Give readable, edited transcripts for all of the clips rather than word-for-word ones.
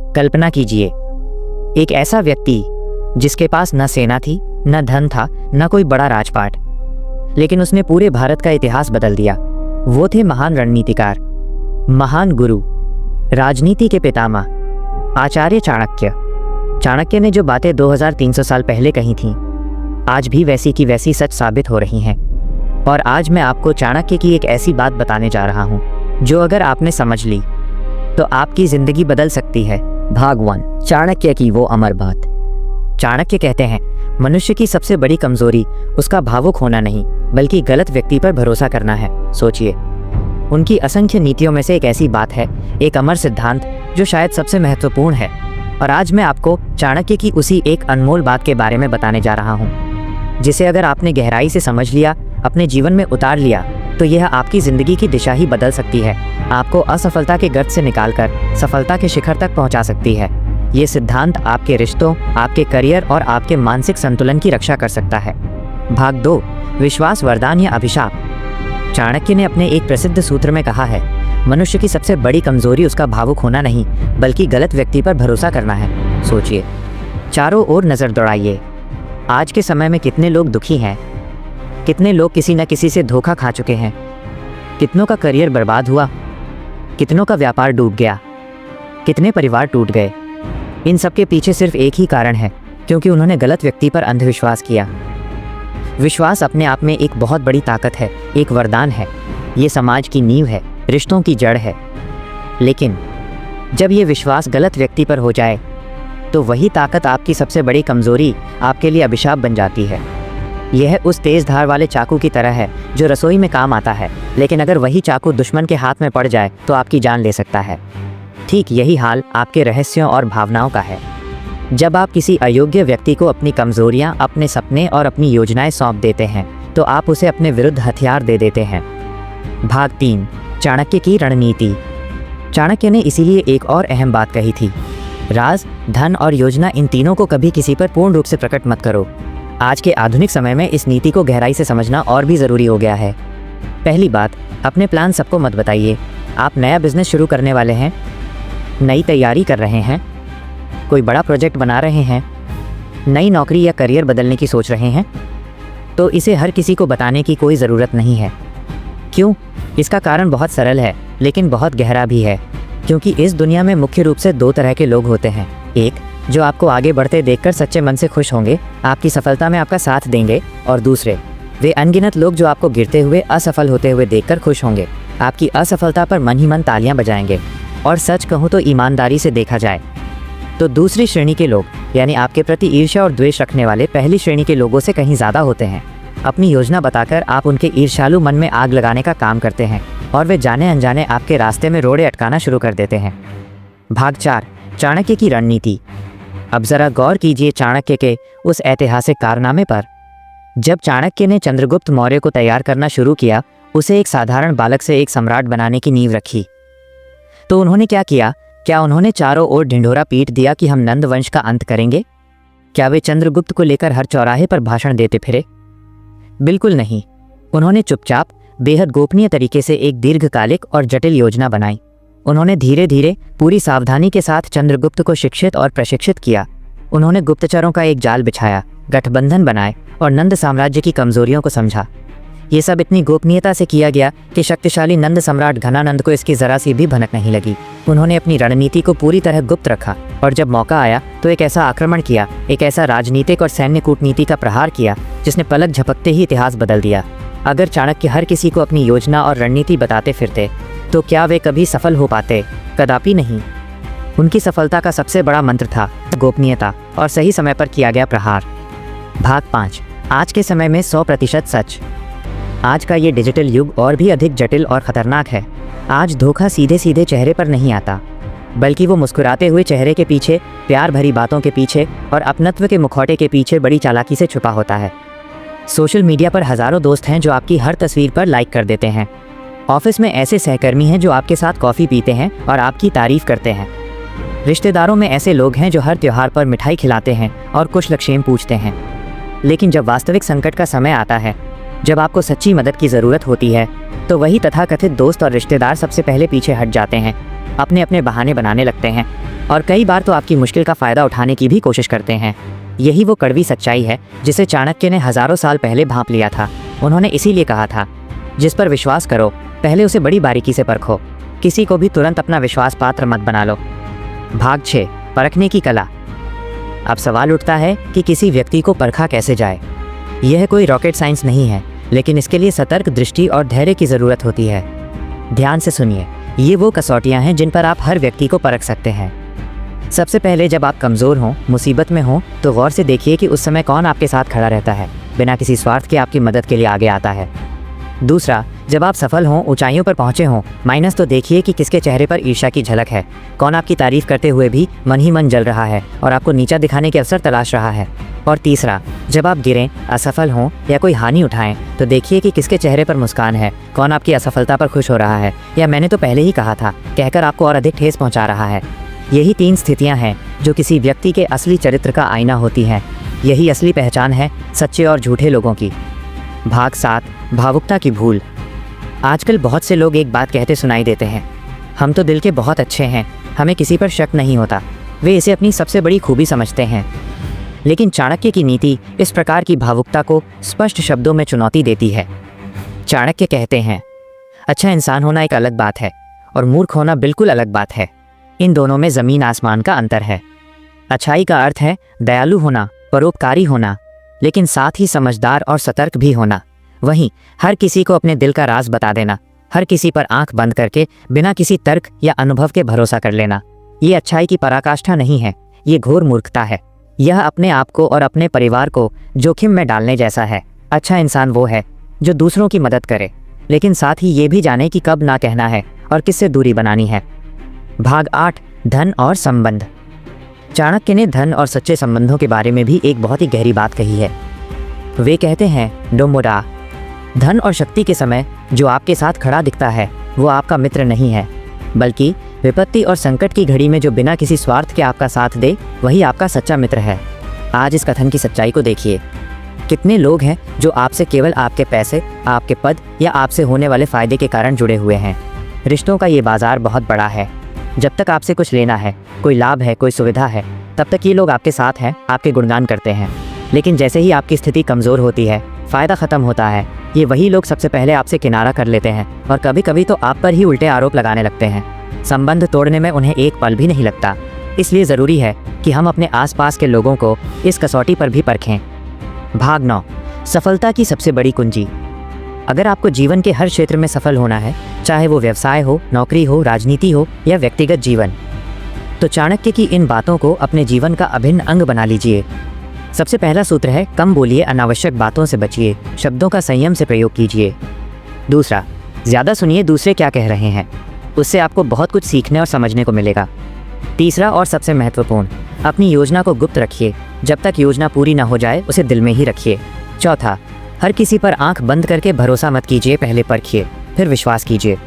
कल्पना कीजिए, एक ऐसा व्यक्ति जिसके पास न सेना थी, न धन था, न कोई बड़ा राजपाट, लेकिन उसने पूरे भारत का इतिहास बदल दिया। वो थे महान रणनीतिकार, महान गुरु, राजनीति के पितामह आचार्य चाणक्य। चाणक्य ने जो बातें 2300 साल पहले कही थीं, आज भी वैसी की वैसी सच साबित हो रही हैं। और आज मैं आपको चाणक्य की एक ऐसी बात बताने जा रहा हूं जो अगर आपने समझ ली तो आपकी जिंदगी बदल सकती है। भाग 1, चाणक्य की वो अमर बात। चाणक्य कहते हैं, मनुष्य की सबसे बड़ी कमजोरी उसका भावुक होना नहीं, बल्कि गलत व्यक्ति पर भरोसा करना है। सोचिए, उनकी असंख्य नीतियों में से एक ऐसी बात है, एक अमर सिद्धांत जो शायद सबसे महत्वपूर्ण है। और आज मैं आपको चाणक्य की उसी एक अनमोल बात के बारे में बताने जा रहा हूँ, जिसे अगर आपने गहराई से समझ लिया, अपने जीवन में उतार लिया, तो यह आपकी जिंदगी की दिशा ही बदल सकती है। आपको असफलता के गर्त से निकालकर सफलता के शिखर तक पहुंचा सकती है। ये सिद्धांत आपके रिश्तों, आपके करियर और आपके मानसिक संतुलन की रक्षा कर सकता है। भाग 2, विश्वास, वरदान या अभिशाप। चाणक्य ने अपने एक प्रसिद्ध सूत्र में कहा है, मनुष्य की सबसे बड़ी कमजोरी उसका भावुक होना नहीं, बल्कि गलत व्यक्ति पर भरोसा करना है। सोचिए, चारों ओर नजर दौड़ाइए। आज के समय में कितने लोग दुखी हैं, कितने लोग किसी न किसी से धोखा खा चुके हैं, कितनों का करियर बर्बाद हुआ, कितनों का व्यापार डूब गया, कितने परिवार टूट गए। इन सब के पीछे सिर्फ एक ही कारण है, क्योंकि उन्होंने गलत व्यक्ति पर अंधविश्वास किया। विश्वास अपने आप में एक बहुत बड़ी ताकत है, एक वरदान है। ये समाज की नींव है, रिश्तों की जड़ है। लेकिन जब ये विश्वास गलत व्यक्ति पर हो जाए, तो वही ताकत आपकी सबसे बड़ी कमजोरी, आपके लिए अभिशाप बन जाती है। यह उस तेज धार वाले चाकू की तरह है जो रसोई में काम आता है, लेकिन अगर वही चाकू दुश्मन के हाथ में पड़ जाए तो आपकी जान ले सकता है। ठीक यही हाल आपके रहस्यों और भावनाओं का है। जब आप किसी अयोग्य व्यक्ति को अपनी कमजोरियां, अपने सपने और अपनी योजनाएं सौंप देते हैं, तो आप उसे अपने विरुद्ध हथियार दे देते हैं। भाग 3, चाणक्य की रणनीति। चाणक्य ने इसीलिए एक और अहम बात कही थी, राज, धन और योजना, इन तीनों को कभी किसी पर पूर्ण रूप से प्रकट मत करो। आज के आधुनिक समय में इस नीति को गहराई से समझना और भी ज़रूरी हो गया है। पहली बात, अपने प्लान सबको मत बताइए। आप नया बिजनेस शुरू करने वाले हैं, नई तैयारी कर रहे हैं, कोई बड़ा प्रोजेक्ट बना रहे हैं, नई नौकरी या करियर बदलने की सोच रहे हैं, तो इसे हर किसी को बताने की कोई ज़रूरत नहीं है। क्यों? इसका कारण बहुत सरल है, लेकिन बहुत गहरा भी है। क्योंकि इस दुनिया में मुख्य रूप से 2 तरह के लोग होते हैं। एक, जो आपको आगे बढ़ते देखकर सच्चे मन से खुश होंगे, आपकी सफलता में आपका साथ देंगे, और दूसरे, वे अनगिनत लोग जो आपको गिरते हुए, असफल होते हुए देखकर खुश होंगे, आपकी असफलता पर मन ही मन तालियां बजाएंगे। और सच कहूँ तो ईमानदारी से देखा जाए तो दूसरी श्रेणी के लोग, यानी आपके प्रति ईर्ष्या और द्वेष रखने वाले, पहली श्रेणी के लोगों से कहीं ज़्यादा होते हैं। अपनी योजना बताकर आप उनके ईर्ष्यालु मन में आग लगाने का काम करते हैं, और वे जाने अनजाने आपके रास्ते में रोड़े अटकाना शुरू कर देते हैं। भाग 4, चाणक्य की रणनीति। अब जरा गौर कीजिए चाणक्य के उस ऐतिहासिक कारनामे पर। जब चाणक्य ने चंद्रगुप्त मौर्य को तैयार करना शुरू किया, उसे एक साधारण बालक से एक सम्राट बनाने की नींव रखी, तो उन्होंने क्या किया? क्या उन्होंने चारों ओर ढिंढोरा पीट दिया कि हम नंद वंश का अंत करेंगे? क्या वे चंद्रगुप्त को लेकर हर चौराहे पर भाषण देते फिरे? बिल्कुल नहीं। उन्होंने चुपचाप, बेहद गोपनीय तरीके से एक दीर्घकालिक और जटिल योजना बनाई। उन्होंने धीरे धीरे, पूरी सावधानी के साथ चंद्रगुप्त को शिक्षित और प्रशिक्षित किया। उन्होंने गुप्तचरों का एक जाल बिछाया, गठबंधन बनाए और नंद साम्राज्य की कमजोरियों को समझा। ये सब इतनी गोपनीयता से किया गया कि शक्तिशाली नंद सम्राट घनानंद को इसकी जरा सी भी भनक नहीं लगी। उन्होंने अपनी रणनीति को पूरी तरह गुप्त रखा, और जब मौका आया तो एक ऐसा आक्रमण किया, एक ऐसा राजनीतिक और सैन्य कूटनीति का प्रहार किया जिसने पलक झपकते ही इतिहास बदल दिया। अगर चाणक्य हर किसी को अपनी योजना और रणनीति बताते फिरते, तो क्या वे कभी सफल हो पाते? कदापि नहीं। उनकी सफलता का सबसे बड़ा मंत्र था गोपनीयता और सही समय पर किया गया प्रहार। भाग 5, आज के समय में 100% सच। आज का ये डिजिटल युग और भी अधिक जटिल और ख़तरनाक है। आज धोखा सीधे सीधे चेहरे पर नहीं आता, बल्कि वो मुस्कुराते हुए चेहरे के पीछे, प्यार भरी बातों के पीछे और अपनत्व के मुखौटे के पीछे बड़ी चालाकी से छुपा होता है। सोशल मीडिया पर हज़ारों दोस्त हैं जो आपकी हर तस्वीर पर लाइक कर देते हैं। ऑफिस में ऐसे सहकर्मी हैं जो आपके साथ कॉफ़ी पीते हैं और आपकी तारीफ़ करते हैं। रिश्तेदारों में ऐसे लोग हैं जो हर त्यौहार पर मिठाई खिलाते हैं और कुशलक्षेम पूछते हैं। लेकिन जब वास्तविक संकट का समय आता है, जब आपको सच्ची मदद की ज़रूरत होती है तो वही तथाकथित दोस्त और रिश्तेदार सबसे पहले पीछे हट जाते हैं, अपने अपने बहाने बनाने लगते हैं और कई बार तो आपकी मुश्किल का फ़ायदा उठाने की भी कोशिश करते हैं। यही वो कड़वी सच्चाई है जिसे चाणक्य ने हज़ारों साल पहले भांप लिया था। उन्होंने इसीलिए कहा था, जिस पर विश्वास करो पहले उसे बड़ी बारीकी से परखो, किसी को भी तुरंत अपना विश्वास पात्र मत बना लो। भाग 6, परखने की कला। अब सवाल उठता है कि किसी व्यक्ति को परखा कैसे जाए। यह कोई रॉकेट साइंस नहीं है, लेकिन इसके लिए सतर्क दृष्टि और धैर्य की ज़रूरत होती है। ध्यान से सुनिए, ये वो कसौटियाँ हैं जिन पर आप हर व्यक्ति को परख सकते हैं। सबसे पहले, जब आप कमज़ोर हों, मुसीबत में हों, तो गौर से देखिए कि उस समय कौन आपके साथ खड़ा रहता है, बिना किसी स्वार्थ के आपकी मदद के लिए आगे आता है। दूसरा, जब आप सफल हों, ऊंचाइयों पर पहुंचे हों, माइनस तो देखिए कि किसके चेहरे पर ईर्ष्या की झलक है, कौन आपकी तारीफ करते हुए भी मन ही मन जल रहा है और आपको नीचा दिखाने के अवसर तलाश रहा है। और तीसरा, जब आप गिरें, असफल हों या कोई हानि उठाएं, तो देखिए कि किसके चेहरे पर मुस्कान है, कौन आपकी असफलता पर खुश हो रहा है या मैंने तो पहले ही कहा था कहकर आपको और अधिक ठेस पहुँचा रहा है। यही 3 स्थितियाँ हैं जो किसी व्यक्ति के असली चरित्र का आईना होती हैं। यही असली पहचान है सच्चे और झूठे लोगों की। भाग 7, भावुकता की भूल। आजकल बहुत से लोग एक बात कहते सुनाई देते हैं, हम तो दिल के बहुत अच्छे हैं, हमें किसी पर शक नहीं होता। वे इसे अपनी सबसे बड़ी खूबी समझते हैं। लेकिन चाणक्य की नीति इस प्रकार की भावुकता को स्पष्ट शब्दों में चुनौती देती है। चाणक्य कहते हैं, अच्छा इंसान होना एक अलग बात है और मूर्ख होना बिल्कुल अलग बात है। इन दोनों में ज़मीन आसमान का अंतर है। अच्छाई का अर्थ है दयालु होना, परोपकारी होना, लेकिन साथ ही समझदार और सतर्क भी होना। वहीं हर किसी को अपने दिल का राज बता देना, हर किसी पर आंख बंद करके बिना किसी तर्क या अनुभव के भरोसा कर लेना, ये अच्छाई की पराकाष्ठा नहीं है, ये घोर मूर्खता है। यह अपने आप को और अपने परिवार को जोखिम में डालने जैसा है। अच्छा इंसान वो है जो दूसरों की मदद करे, लेकिन साथ ही ये भी जाने कि कब ना कहना है और किससे दूरी बनानी है। भाग 8, धन और संबंध। चाणक्य ने धन और सच्चे संबंधों के बारे में भी एक बहुत ही गहरी बात कही है। वे कहते हैं, डोमोडा, धन और शक्ति के समय जो आपके साथ खड़ा दिखता है वो आपका मित्र नहीं है, बल्कि विपत्ति और संकट की घड़ी में जो बिना किसी स्वार्थ के आपका साथ दे वही आपका सच्चा मित्र है। आज इस कथन की सच्चाई को देखिए। कितने लोग हैं जो आपसे केवल आपके पैसे, आपके पद या आपसे होने वाले फ़ायदे के कारण जुड़े हुए हैं। रिश्तों का ये बाज़ार बहुत बड़ा है। जब तक आपसे कुछ लेना है, कोई लाभ है, कोई सुविधा है, तब तक ये लोग आपके साथ हैं, आपके गुणगान करते हैं। लेकिन जैसे ही आपकी स्थिति कमज़ोर होती है, फ़ायदा ख़त्म होता है, ये वही लोग सबसे पहले आपसे किनारा कर लेते हैं और कभी कभी तो आप पर ही उल्टे आरोप लगाने लगते हैं। संबंध तोड़ने में उन्हें एक पल भी नहीं लगता। इसलिए ज़रूरी है कि हम अपने आसपास के लोगों को इस कसौटी पर भी परखें। भाग 9, सफलता की सबसे बड़ी कुंजी। अगर आपको जीवन के हर क्षेत्र में सफल होना है, चाहे वो व्यवसाय हो, नौकरी हो, राजनीति हो या व्यक्तिगत जीवन, तो चाणक्य की इन बातों को अपने जीवन का अभिन्न अंग बना लीजिए। सबसे पहला सूत्र है, कम बोलिए, अनावश्यक बातों से बचिए, शब्दों का संयम से प्रयोग कीजिए। दूसरा, ज़्यादा सुनिए दूसरे क्या कह रहे हैं, उससे आपको बहुत कुछ सीखने और समझने को मिलेगा। तीसरा और सबसे महत्वपूर्ण, अपनी योजना को गुप्त रखिए, जब तक योजना पूरी ना हो जाए उसे दिल में ही रखिए। चौथा, हर किसी पर आंख बंद करके भरोसा मत कीजिए, पहले परखिए फिर विश्वास कीजिए।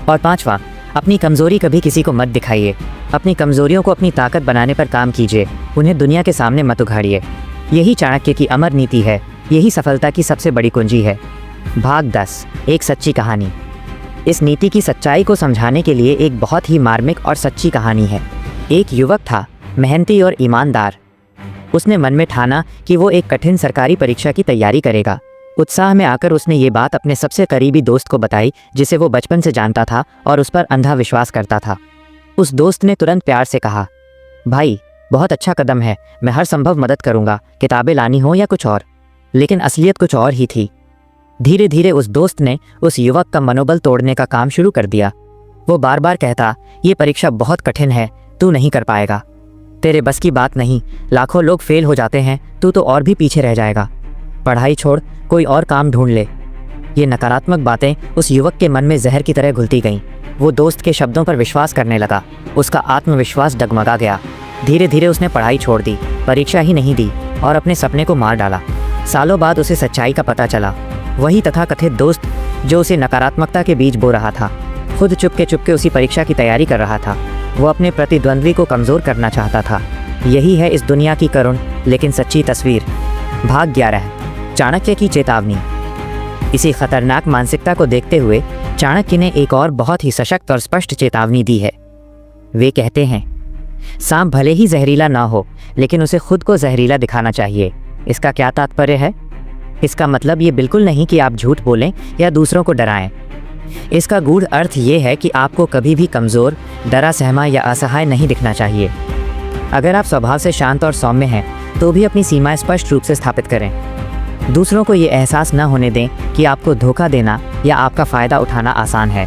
और पांचवा, अपनी कमज़ोरी कभी किसी को मत दिखाइए, अपनी कमज़ोरियों को अपनी ताकत बनाने पर काम कीजिए, उन्हें दुनिया के सामने मत उघाड़िए। यही चाणक्य की अमर नीति है, यही सफलता की सबसे बड़ी कुंजी है। भाग 10, एक सच्ची कहानी। इस नीति की सच्चाई को समझाने के लिए एक बहुत ही मार्मिक और सच्ची कहानी है। एक युवक था, मेहनती और ईमानदार। उसने मन में ठाना कि वो एक कठिन सरकारी परीक्षा की तैयारी करेगा। उत्साह में आकर उसने ये बात अपने सबसे करीबी दोस्त को बताई, जिसे वो बचपन से जानता था और उस पर अंधा विश्वास करता था। उस दोस्त ने तुरंत प्यार से कहा, भाई बहुत अच्छा कदम है, मैं हर संभव मदद करूंगा, किताबें लानी हो या कुछ और। लेकिन असलियत कुछ और ही थी। धीरे धीरे उस दोस्त ने उस युवक का मनोबल तोड़ने का काम शुरू कर दिया। वो बार बार कहता, ये परीक्षा बहुत कठिन है, तू नहीं कर पाएगा, तेरे बस की बात नहीं, लाखों लोग फेल हो जाते हैं, तू तो और भी पीछे रह जाएगा, पढ़ाई छोड़ कोई और काम ढूंढ ले। ये नकारात्मक बातें उस युवक के मन में जहर की तरह घुलती गईं। वो दोस्त के शब्दों पर विश्वास करने लगा। उसका आत्मविश्वास डगमगा गया। धीरे धीरे उसने पढ़ाई छोड़ दी, परीक्षा ही नहीं दी और अपने सपने को मार डाला। सालों बाद उसे सच्चाई का पता चला। वही तथाकथित दोस्त जो उसे नकारात्मकता के बीज बो रहा था, खुद चुपके उसी परीक्षा की तैयारी कर रहा था। वो अपने प्रतिद्वंद्वी को कमज़ोर करना चाहता था। यही है इस दुनिया की करुण लेकिन सच्ची तस्वीर। भाग 11, चाणक्य की चेतावनी। इसी खतरनाक मानसिकता को देखते हुए चाणक्य ने एक और बहुत ही सशक्त और स्पष्ट चेतावनी दी है। वे कहते हैं, सांप भले ही जहरीला ना हो, लेकिन उसे खुद को जहरीला दिखाना चाहिए। इसका क्या तात्पर्य है? इसका मतलब ये बिल्कुल नहीं कि आप झूठ बोलें या दूसरों को डराएं। इसका गूढ़ अर्थ ये है कि आपको कभी भी कमज़ोर, डरा सहमा या असहाय नहीं दिखना चाहिए। अगर आप स्वभाव से शांत और सौम्य हैं, तो भी अपनी सीमाएं स्पष्ट रूप से स्थापित करें। दूसरों को ये एहसास न होने दें कि आपको धोखा देना या आपका फ़ायदा उठाना आसान है।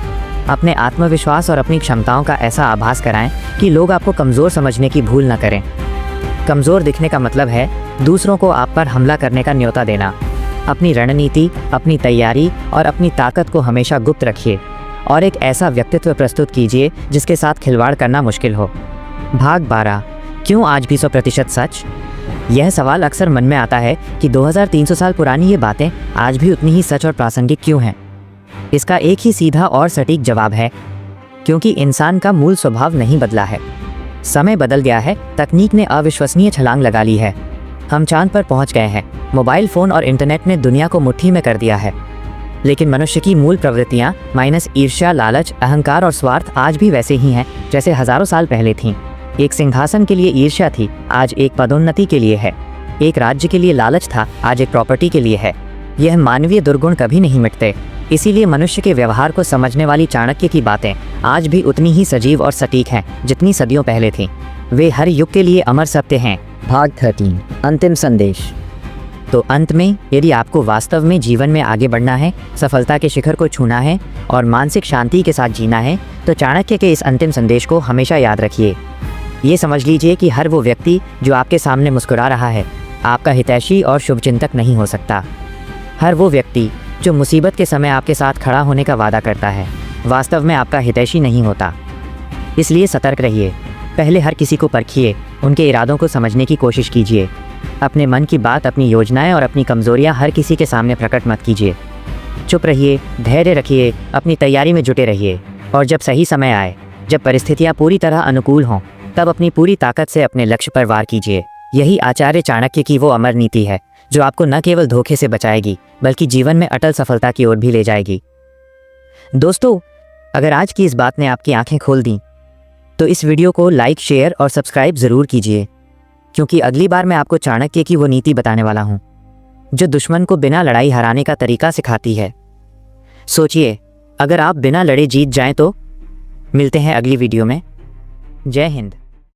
अपने आत्मविश्वास और अपनी क्षमताओं का ऐसा आभास कराएं कि लोग आपको कमज़ोर समझने की भूल न करें। कमज़ोर दिखने का मतलब है दूसरों को आप पर हमला करने का न्योता देना। अपनी रणनीति, अपनी तैयारी और अपनी ताकत को हमेशा गुप्त रखिए और एक ऐसा व्यक्तित्व प्रस्तुत कीजिए जिसके साथ खिलवाड़ करना मुश्किल हो। भाग 12, क्यों आज भी 100% सच? यह सवाल अक्सर मन में आता है कि 2300 साल पुरानी ये बातें आज भी उतनी ही सच और प्रासंगिक क्यों हैं? इसका एक ही सीधा और सटीक जवाब है, क्योंकि इंसान का मूल स्वभाव नहीं बदला है। समय बदल गया है, तकनीक ने अविश्वसनीय छलांग लगा ली है। हम चांद पर पहुंच गए हैं। मोबाइल फ़ोन और इंटरनेट ने दुनिया को मुट्ठी में कर दिया है। लेकिन मनुष्य की मूल प्रवृत्तियां माइनस ईर्ष्या, लालच, अहंकार और स्वार्थ आज भी वैसे ही हैं जैसे हज़ारों साल पहले थीं। एक सिंहासन के लिए ईर्ष्या थी, आज एक पदोन्नति के लिए है। एक राज्य के लिए लालच था, आज एक प्रॉपर्टी के लिए है। यह मानवीय दुर्गुण कभी नहीं मिटते। इसीलिए मनुष्य के व्यवहार को समझने वाली चाणक्य की बातें आज भी उतनी ही सजीव और सटीक हैं जितनी सदियों पहले थीं। वे हर युग के लिए अमर सत्य हैं। भाग 13, अंतिम संदेश। तो अंत में, यदि आपको वास्तव में जीवन में आगे बढ़ना है, सफलता के शिखर को छूना है और मानसिक शांति के साथ जीना है, तो चाणक्य के इस अंतिम संदेश को हमेशा याद रखिए। ये समझ लीजिए कि हर वो व्यक्ति जो आपके सामने मुस्कुरा रहा है, आपका हितैषी और शुभचिंतक नहीं हो सकता। हर वो व्यक्ति जो मुसीबत के समय आपके साथ खड़ा होने का वादा करता है, वास्तव में आपका हितैषी नहीं होता। इसलिए सतर्क रहिए। पहले हर किसी को परखिए, उनके इरादों को समझने की कोशिश कीजिए। अपने मन की बात, अपनी योजनाएं और अपनी कमज़ोरियां हर किसी के सामने प्रकट मत कीजिए। चुप रहिए, धैर्य रखिए, अपनी तैयारी में जुटे रहिए और जब सही समय आए, जब परिस्थितियां पूरी तरह अनुकूल हों, तब अपनी पूरी ताकत से अपने लक्ष्य पर वार कीजिए। यही आचार्य चाणक्य की वो अमर नीति है जो आपको न केवल धोखे से बचाएगी, बल्कि जीवन में अटल सफलता की ओर भी ले जाएगी। दोस्तों, अगर आज की इस बात ने आपकी आंखें खोल दी, तो इस वीडियो को लाइक, शेयर और सब्सक्राइब ज़रूर कीजिए, क्योंकि अगली बार मैं आपको चाणक्य की वो नीति बताने वाला हूँ जो दुश्मन को बिना लड़ाई हराने का तरीका सिखाती है। सोचिए, अगर आप बिना लड़े जीत जाएं तो। मिलते हैं अगली वीडियो में। जय हिंद।